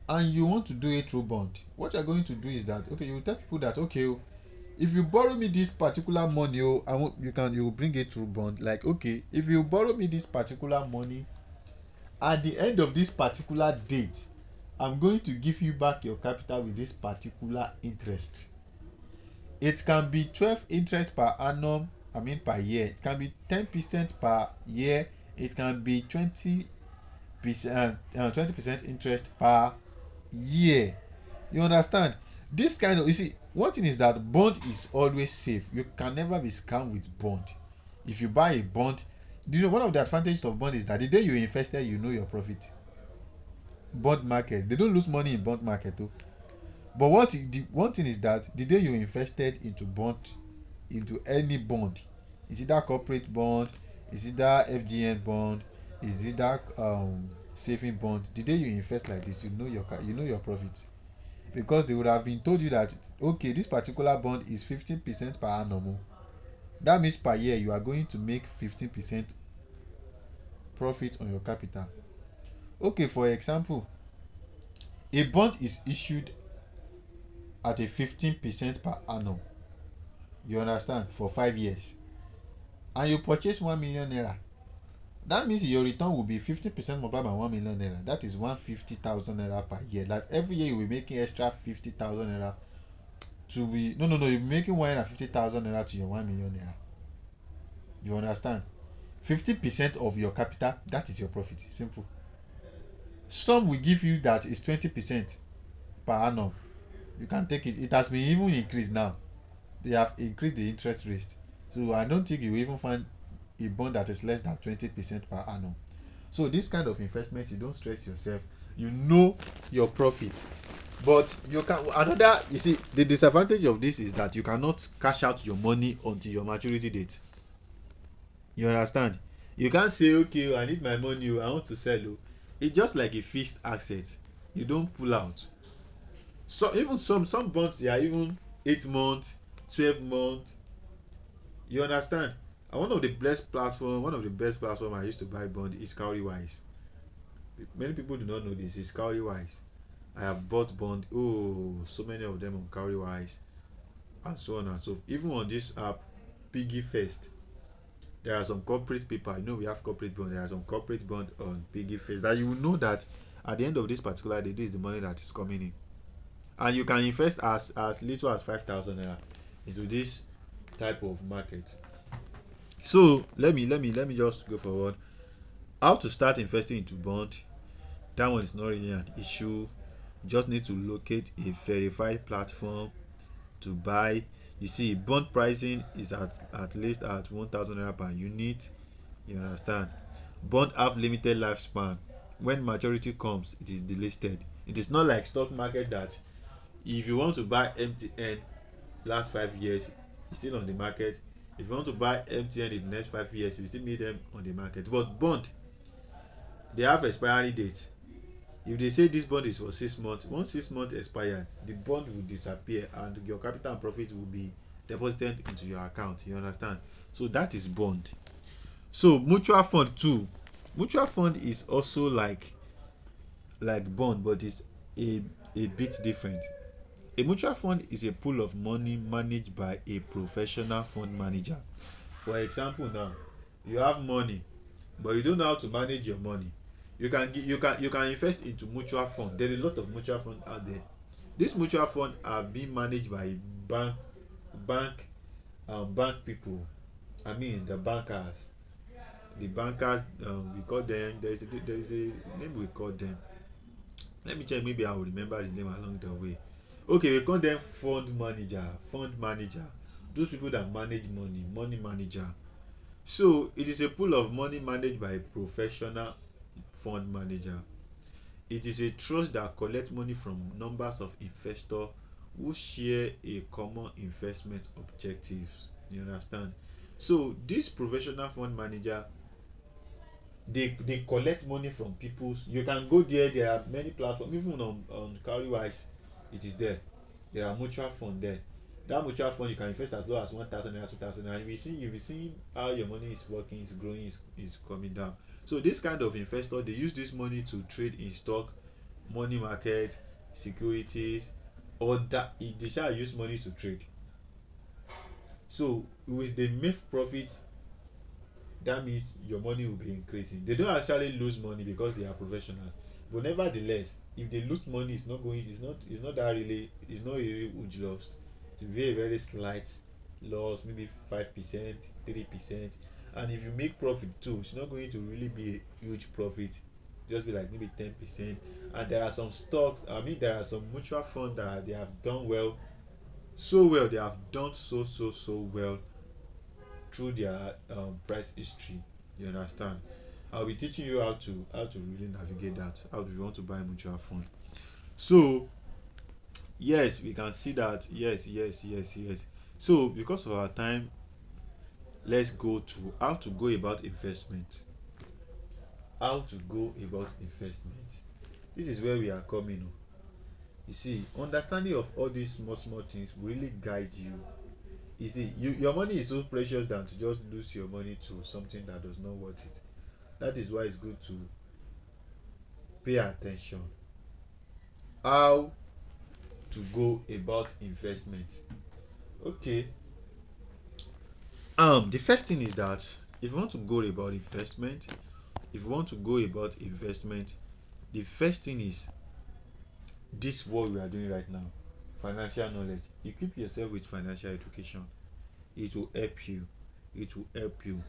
and you want to do it through bond. What you're going to do is that, okay, you tell people that, okay, if you borrow me this particular money, you will bring it through bond. Like, okay, if you borrow me this particular money, at the end of this particular date, I'm going to give you back your capital with this particular interest. It can be 12 interest per annum, per year. It can be 10% per year. It can be 20% interest per year. You understand? This kind of, you see, one thing is that bond is always safe. You can never be scammed with bond. If you buy a bond, do you know one of the advantages of bond is that the day you invested, you know your profit. Bond market, they don't lose money in bond market too. But the one thing is that the day you invested into any bond, is either corporate bond, is either FGN bond, is either saving bond, the day you invest like this, you know your profit, because they would have been told you that, okay, this particular bond is 15% per annum. That means per year you are going to make 15% profit on your capital. Okay, for example, a bond is issued at a 15% per annum. You understand? For 5 years, and you purchase 1 million naira. That means your return will be 50% multiplied by 1 million naira. That is 150,000 naira per year. That every year you will be making extra 50,000 naira to be, no, you'll be making 150,000 naira to your 1 million naira. You understand? 50% of your capital, that is your profit. Simple. Some will give you that is 20% per annum. You can take it. It has been even increased now. They have increased the interest rate. So I don't think you will even find a bond that is less than 20% per annum. So this kind of investment, you don't stress yourself, you know your profit. But you can another, you see, the disadvantage of this is that you cannot cash out your money until your maturity date. You understand? You can't say, okay, I need my money, I want to sell. It's just like a fixed asset. You don't pull out. So even some bonds, they are even 8 months, 12 months. You understand? And one of the best platform I used to buy bond is Cowrywise. Many people do not know this. It's Cowrywise. I have bought bond. Oh, so many of them on Cowrywise, and so on and so forth. Even on this app, Piggy First, there are some corporate people. I know we have corporate bond. There are some corporate bond on Piggy First that you will know that at the end of this particular day, this is the money that is coming in, and you can invest as little as 5,000 naira into this type of market. So let me just go forward. How to start investing into bond? That one is not really an issue. You just need to locate a verified platform to buy. You see, bond pricing is at least at 1,000 naira per unit. You understand? Bond have limited lifespan. When maturity comes, it is delisted. It is not like stock market that if you want to buy MTN last 5 years, it's still on the market. If you want to buy MTN in the next 5 years, you still meet them on the market. But bond, they have expiry date. If they say this bond is for 6 months, once 6 months expire, the bond will disappear and your capital and profit will be deposited into your account. You understand? So that is bond. So mutual fund too. Mutual fund is also like bond, but it's a bit different. A mutual fund is a pool of money managed by a professional fund manager. For example, now you have money, but you don't know how to manage your money. You can invest into mutual fund. There are a lot of mutual fund out there. These mutual fund are being managed by bank bank people. I mean the bankers. The bankers, we call them. There is a name we call them. Let me check. Maybe I will remember the name along the way. Okay, we call them fund manager. Fund manager. Those people that manage money manager. So it is a pool of money managed by a professional fund manager. It is a trust that collects money from numbers of investors who share a common investment objectives. You understand? So this professional fund manager, they collect money from people. You can go there. There are many platforms. Even on Cowrywise, it is there. There are mutual fund there. That mutual fund you can invest as low as 1,000 naira, 2,000 naira. You'll be seeing how your money is working, is growing, is coming down. So this kind of investor, they use this money to trade in stock, money market, securities, or that they shall use money to trade. So with the make profit, that means your money will be increasing. They don't actually lose money because they are professionals, but nevertheless, if they lose money, it's not that really, it's not really huge loss. It will be a very slight loss, maybe 5%, 3%. And if you make profit too, it's not going to really be a huge profit, just be like maybe 10%. And there are some stocks, I mean there are some mutual funds that they have done well, so well, they have done so well through their price history. You understand? I'll be teaching you how to really navigate that, how do you want to buy mutual fund. So yes, we can see that. Yes. So because of our time, let's go to how to go about investment. How to go about investment. This is where we are coming. You see, understanding of all these small things will really guide you. You see, your money is so precious than to just lose your money to something that does not worth it. That is why it's good to pay attention. How to go about investment. Okay. The first thing is that if you want to go about investment, the first thing is this what we are doing right now. Financial knowledge. Equip yourself with financial education. It will help you.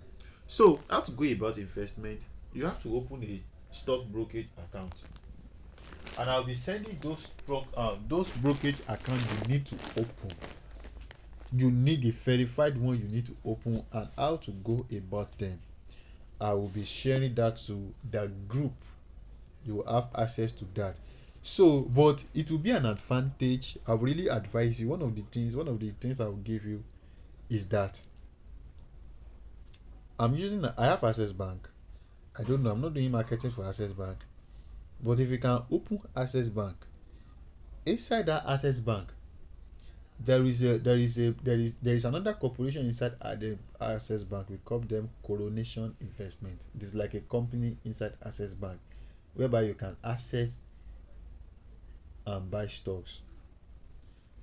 So how to go about investment? You have to open a stock brokerage account, and I'll be sending those brokerage accounts you need to open. You need a verified one you need to open, and how to go about them. I will be sharing that to the group. You will have access to that. So, but it will be an advantage. I would really advise you. One of the things I will give you is that I have Access Bank. I don't know, I'm not doing marketing for Access Bank. But if you can open Access Bank, inside that Access Bank, there is another corporation inside the Access Bank. We call them Coronation Investment. This is like a company inside Access Bank, whereby you can access and buy stocks.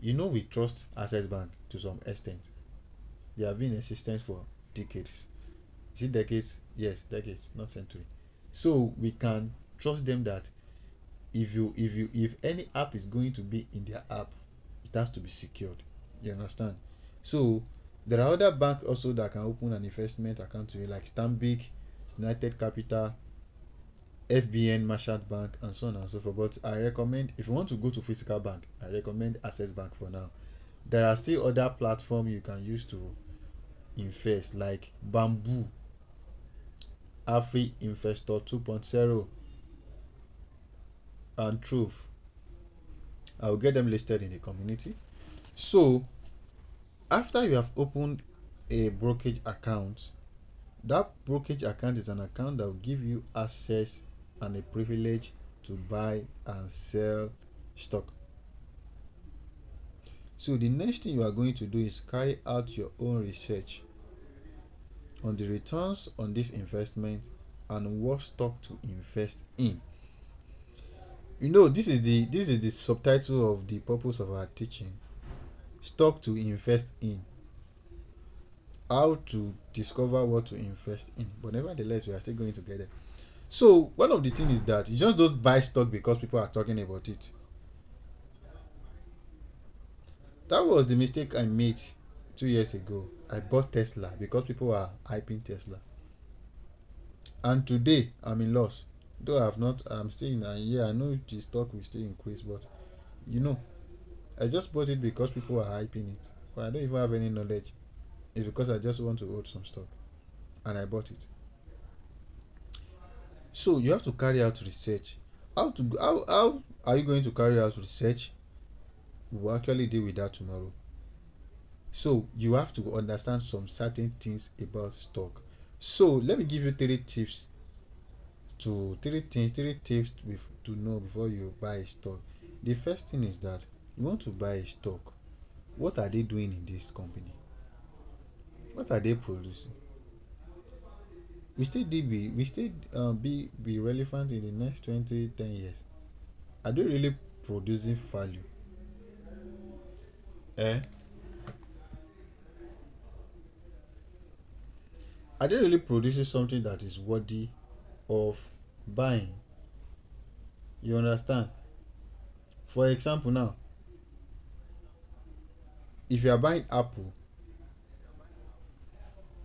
We trust Access Bank to some extent. They have been in existence for decades. Is it decades? Yes, decades, not century. So we can trust them that if any app is going to be in their app, it has to be secured. You understand? So there are other banks also that can open an investment account to you, like Stanbic, United Capital, FBN, Merchant Bank, and so on and so forth. But I recommend, if you want to go to physical bank, I recommend Access Bank for now. There are still other platforms you can use to invest, like Bamboo, Afri Investor 2.0, and Truth. I will get them listed in the community. So after you have opened a brokerage account, that brokerage account is an account that will give you access and a privilege to buy and sell stock. So the next thing you are going to do is carry out your own research on the returns on this investment and what stock to invest in. This is the subtitle of the purpose of our teaching: stock to invest in. How to discover what to invest in. But nevertheless, we are still going together. So one of the things is that you just don't buy stock because people are talking about it. That was the mistake I made 2 years ago. I bought Tesla because people were hyping Tesla, and today I'm in loss. Though I'm still in a year. I know the stock will still increase, but you know, I just bought it because people were hyping it. But I don't even have any knowledge. It's because I just want to hold some stock, and I bought it. So you have to carry out research. How are you going to carry out research? We will actually deal with that tomorrow. So you have to understand some certain things about stock. So let me give you three tips to know before you buy a stock. The first thing is that you want to buy a stock. What are they doing in this company? What are they producing? We still be relevant in the next 10 years. Are they really producing value? Eh? Are they really producing something that is worthy of buying? You understand? For example, now, if you are buying Apple,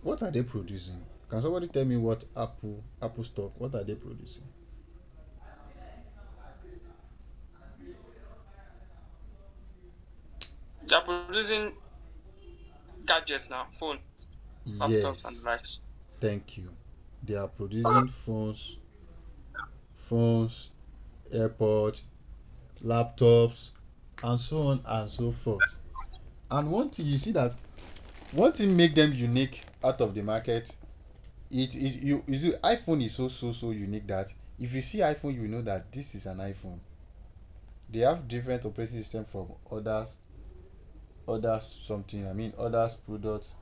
what are they producing? Can somebody tell me what Apple stock, what are they producing? They're producing gadgets now, phone, laptops, and the Yes, likes. thank you. They are producing phones, AirPods, laptops, and so on and so forth. And one thing you see that one thing make them unique out of the market. It is you see iPhone is so unique that if you see iPhone, you know that this is an iPhone. They have different operating system from others something, I mean others products,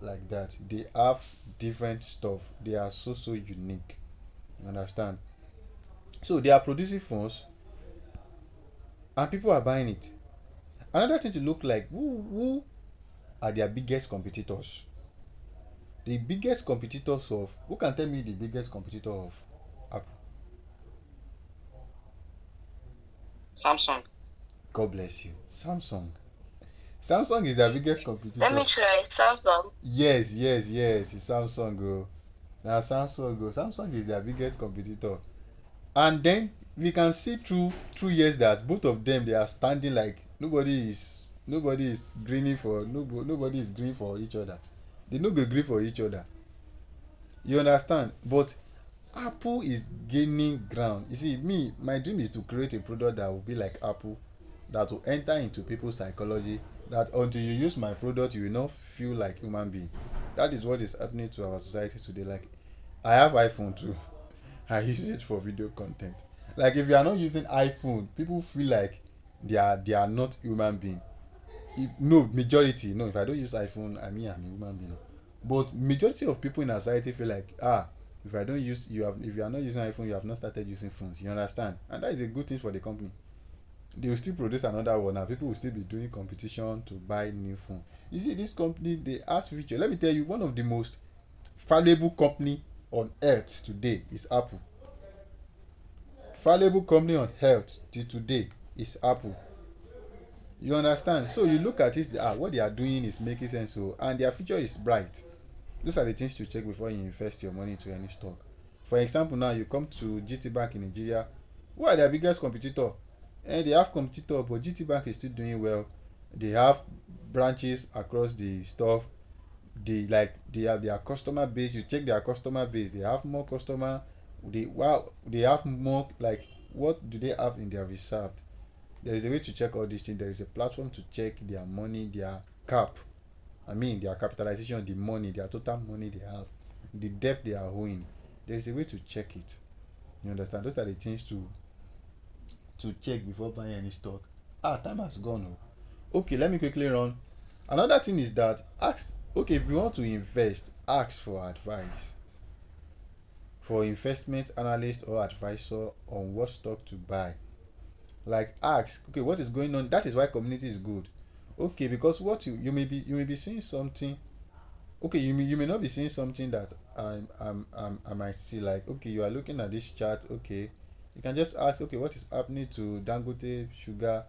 like that. They have different stuff. They are so unique. You understand? So they are producing phones and people are buying it. Another thing to look like, who are their biggest competitors? The biggest competitors of Who can tell me the biggest competitor of Apple? Samsung. God bless you. Samsung is their biggest Let competitor. me try Samsung. Yes, it's Samsung. Now Samsung is their biggest competitor. And then we can see through years that both of them, they are standing like nobody is greening for nobody is green for each other. They no go green for each other. You understand? But Apple is gaining ground. You see, me, my dream is to create a product that will be like Apple, that will enter into people's psychology. That until you use my product, you will not feel like human being. That is what is happening to our society today. Like, I have iPhone too. I use it for video content. Like, if you are not using iPhone, people feel like they are not human being. No, majority, no, if I don't use iPhone, I mean I'm a human being. But majority of people in our society feel like, if I don't use you have if you are not using iPhone, you have not started using phones. You understand? And that is a good thing for the company. They will still produce another one, and people will still be doing competition to buy new phone. You see, this company, they ask future. Let me tell you, one of the most valuable company on earth today is Apple. Valuable company on earth till today is Apple. You understand? So you look at it, what they are doing is making sense. So, and their future is bright. Those are the things to check before you invest your money into any stock. For example, now you come to GT Bank in Nigeria. Who are their biggest competitor? They have competitor, but GT Bank is still doing well. They have branches across the stuff. They have their customer base. You check their customer base. They have more customer. They have more, like, what do they have in their reserve? There is a way to check all these things. There is a platform to check their money, their cap, I mean their capitalization, the money, their total money they have, the debt they are owing. There is a way to check it. You understand? Those are the things to check before buying any stock. Time has gone. Okay, let me quickly run. Another thing is that, ask, okay, if you want to invest, ask for advice, for investment analyst or advisor on what stock to buy. Like, ask, okay, what is going on? That is why community is good. Okay, because what you may be seeing something. Okay, you may not be seeing something that I might see. Like, okay, you are looking at this chart. Okay, you can just ask, okay, what is happening to Dangote sugar?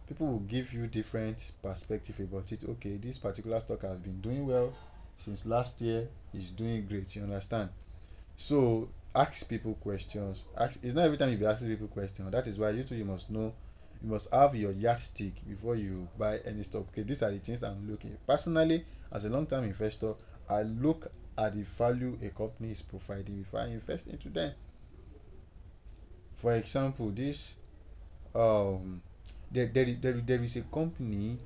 People will give you different perspective about it. Okay, this particular stock has been doing well since last year. It's doing great. You understand? So ask people questions. It's not every time you be asking people questions. That is why you too, you must know, you must have your yardstick before you buy any stock. Okay, these are the things I'm looking personally. As a long-term investor, I look at the value a company is providing before I invest into them. For example, this um there is a company,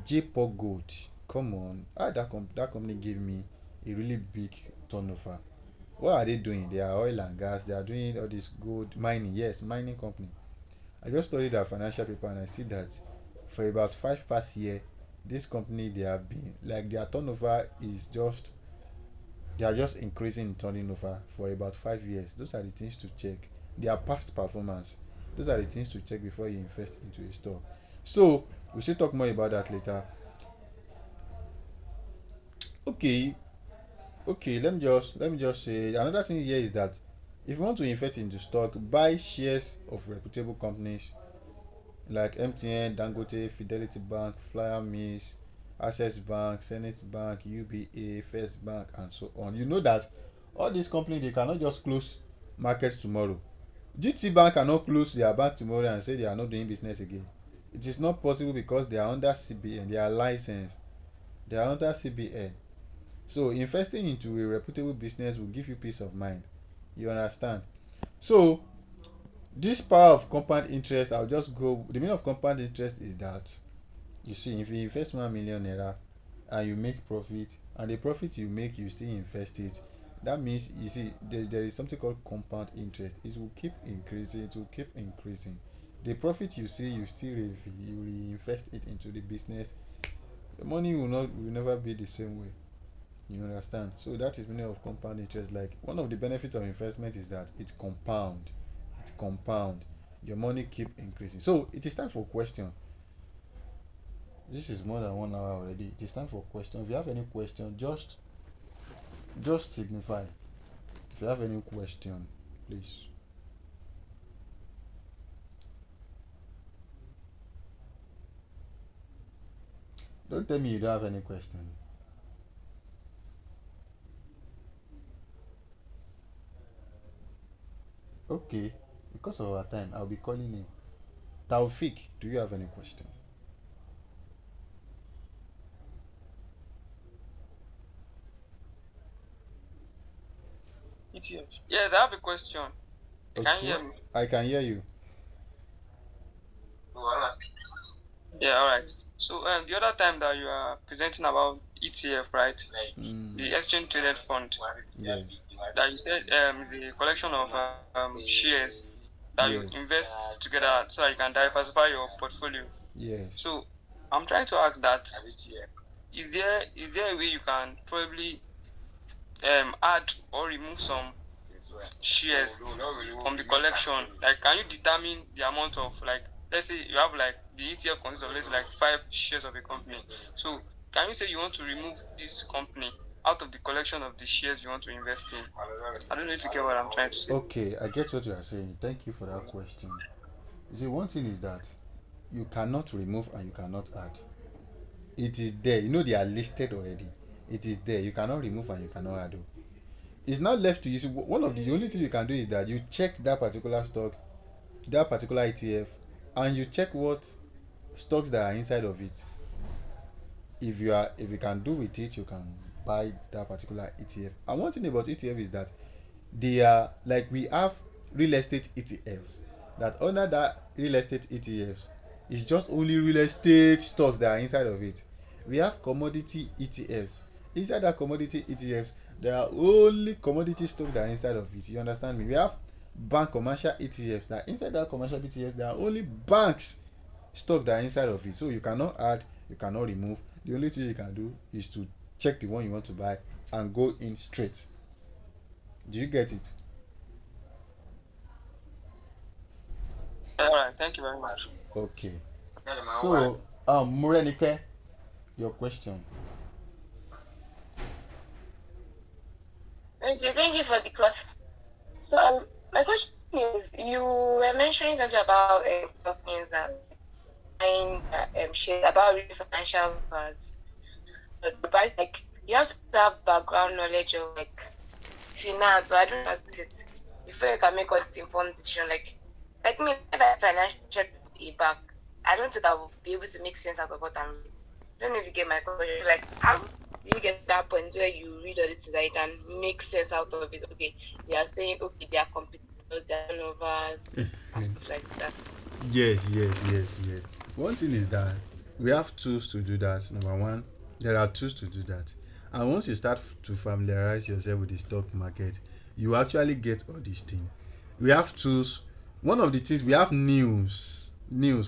JPO Gold. Come on, that company gave me a really big turnover. What are they doing? They are oil and gas. They are doing all this gold mining. Yes, mining company. I just studied their financial paper and I see that for about 5 past year, this company, they have been like, their turnover is just, they are just increasing in turning over for about 5 years. Those are the things to check. Their past performance. Those are the things to check before you invest into a stock. So we should talk more about that later. Okay, okay, let me just say another thing here is that if you want to invest into stock, buy shares of reputable companies like MTN, Dangote, Fidelity Bank, Flyer Mills, Access Bank, Senate Bank, UBA, First Bank, and so on. You know that all these companies, they cannot just close markets tomorrow. GT Bank cannot close their bank tomorrow and say they are not doing business again. It is not possible because they are under CBN, they are licensed, they are under CBN. So investing into a reputable business will give you peace of mind. You understand? So this power of compound interest, I'll just go. The meaning of compound interest is that, you see, if you invest 1 million naira and you make profit, and the profit you make, you still invest it, that means, you see, there is something called compound interest. It will keep increasing, it will keep increasing. The profit you see, you still you reinvest it into the business. The money will never be the same way. You understand? So that is meaning of compound interest. Like, one of the benefits of investment is that it compound. It compound. Your money keep increasing. So it is time for question. This is more than 1 hour already. It is time for question. If you have any question, just signify. If you have any question, please. Don't tell me you don't have any question. Okay. Because of our time, I'll be calling you. Taufik, do you have any question? ETF. Yes, I have a question. Can you Okay, hear me? I can hear you. Yeah, all right. So the other time that you are presenting about ETF, right? The exchange traded fund Yes, that you said is a collection of shares that you yes, invest together so that you can diversify your portfolio. yes. So I'm trying to ask that is there a way you can probably add or remove some shares from the collection? Like, can you determine the amount of, like, let's say you have like the ETF consists of, let's say, like 5 shares of a company. So can you say you want to remove this company out of the collection of the shares you want to invest in? I don't know if you get what I'm trying to say. Okay, I get what you are saying. Thank you for that question. You see, one thing is that you cannot remove and you cannot add. It is there. You know they are listed already. It is there. You cannot remove and you cannot add. It's not left to you. See, one of the only thing you can do is that you check that particular stock, that particular ETF, and you check what stocks that are inside of it. If you can do with it, you can buy that particular ETF. And one thing about ETF is that they are like we have real estate ETFs. That under that real estate ETFs is just only real estate stocks that are inside of it. We have commodity ETFs. Inside that commodity ETFs, there are only commodity stocks that are inside of it. You understand me? We have bank commercial ETFs. That inside that commercial ETF, there are only banks stock that are inside of it. So you cannot add, you cannot remove. The only thing you can do is to check the one you want to buy and go in straight. Do you get it? All right, thank you very much. Okay. So, Morenike, your question. Thank you for the class. So, my question is, you were mentioning something about companies and buying shares about real financial funds. But like, you have to have background knowledge of like finance, but I don't know it before you can make an informed decision. Like me, if I financial a bank, I don't think I will be able to make sense out of what I'm reading. I don't know if you get my question. Like, how do you get to that point where you read all this that you can make sense out of it? Okay, they are saying, okay, they are competitors, they are turnovers, and stuff like that. Yes, yes, yes, yes. One thing is that we have tools to do that. Number one, there are tools to do that. And once you start to familiarize yourself with the stock market, you actually get all these things. We have tools. One of the things we have news,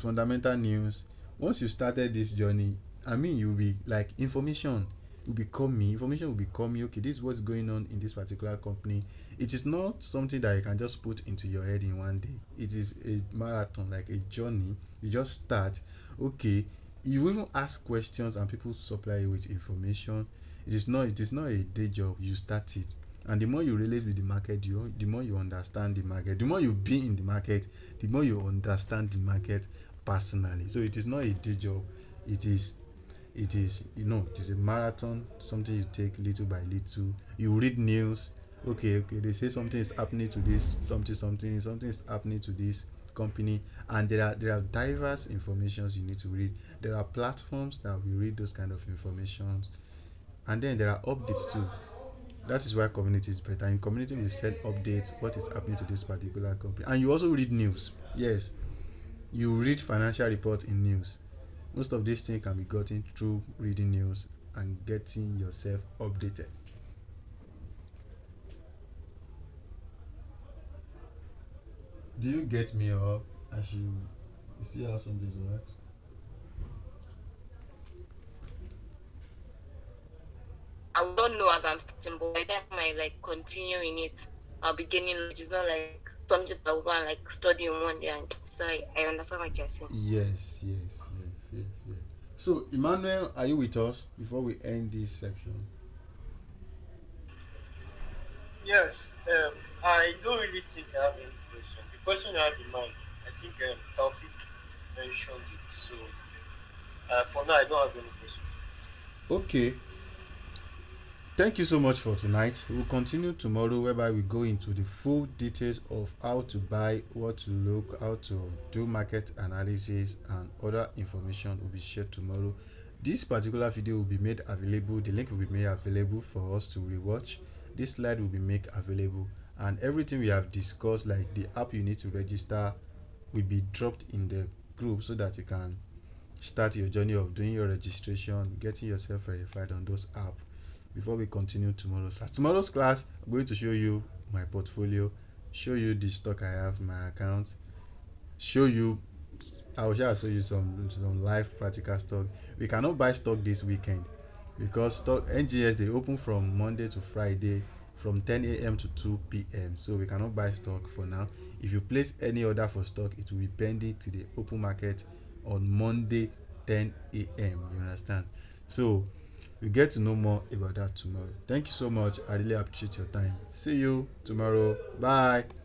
fundamental news. Once you started this journey, I mean, you'll be like information will become me. Information will become me. Okay, this is what's going on in this particular company. It is not something that you can just put into your head in one day. It is a marathon, like a journey. You just start. Okay, you even ask questions and people supply you with information. It is not a day job. You start it, and the more you relate with the market, the more you understand the market. The more you be in the market, the more you understand the market personally. So it is not a day job. It is it is it is a marathon, something you take little by little. You read news. Okay, they say something is happening to this, something is happening to this company, and there are diverse informations you need to read. There are platforms that will read those kind of informations, and then there are updates too. That is why community is better. In community we send updates what is happening to this particular company, and you also read news. Yes, you read financial reports in news. Most of these things can be gotten through reading news and getting yourself updated. Do you get me, or I should you see how something works? I don't know as I'm starting, but by the time I like continue in it, I'll be gaining knowledge. It's not like something that I will go and like study in one day. And so I understand what you're saying. Yes, yes, yes, yes, yes. So, Emmanuel, are you with us before we end this section? Yes, I don't really think I have any question. The question I had in mind, I think Taufik mentioned it. So for now, I don't have any question. Okay, thank you so much for tonight. We'll continue tomorrow, whereby we go into the full details of how to buy, what to look, how to do market analysis, and other information will be shared tomorrow. This particular video will be made available. The link will be made available for us to rewatch. This slide will be made available, and everything we have discussed, like the app you need to register, will be dropped in the group so that you can start your journey of doing your registration, getting yourself verified on those apps before we continue tomorrow's class. Tomorrow's class, I'm going to show you my portfolio, show you the stock I have, my account, show you, I will share show you some live practical stock. We cannot buy stock this weekend because stock NGS they open from Monday to Friday from 10 a.m. to 2 p.m. So we cannot buy stock for now. If you place any order for stock, it will be pending to the open market on Monday 10 a.m. You understand? So we get to know more about that tomorrow. Thank you so much. I really appreciate your time. See you tomorrow. Bye.